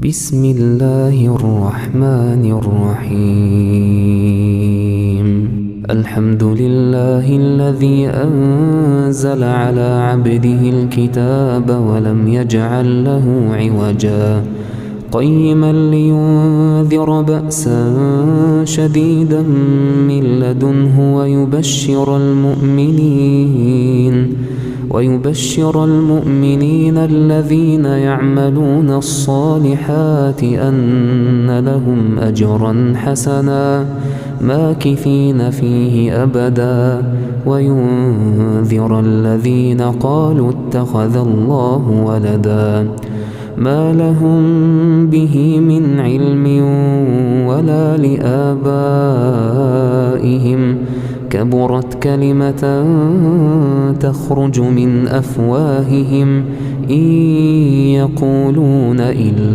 بسم الله الرحمن الرحيم الحمد لله الذي أنزل على عبده الكتاب ولم يجعل له عوجا قيما لينذر بأسا شديدا من لدنه ويبشر المؤمنين الذين يعملون الصالحات أن لهم أجرا حسنا ماكثين فيه أبدا وينذر الذين قالوا اتخذ الله ولدا ما لهم به من علم ولا لآبائهم كبرت كلمة تخرج من أفواههم إن يقولون إلا